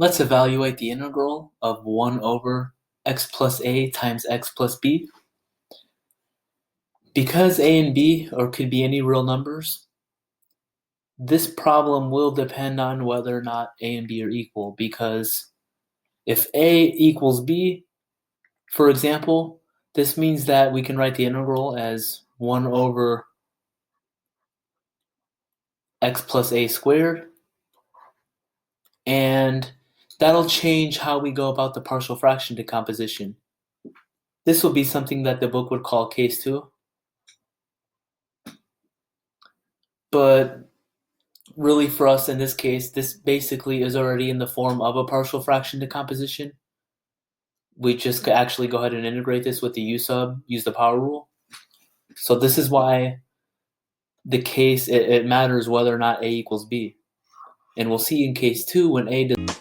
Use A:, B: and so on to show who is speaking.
A: Let's evaluate the integral of 1 over x plus a times x plus b. Because a and b could be any real numbers, this problem will depend on whether or not a and b are equal, because if a equals b, for example, this means that we can write the integral as 1 over x plus a squared, and that'll change how we go about the partial fraction decomposition. This will be something that the book would call case 2. But really for us in this case, this basically is already in the form of a partial fraction decomposition. We just could actually go ahead and integrate this with the u sub, use the power rule. So this is why the case, it matters whether or not a equals b. And we'll see in case 2 when a does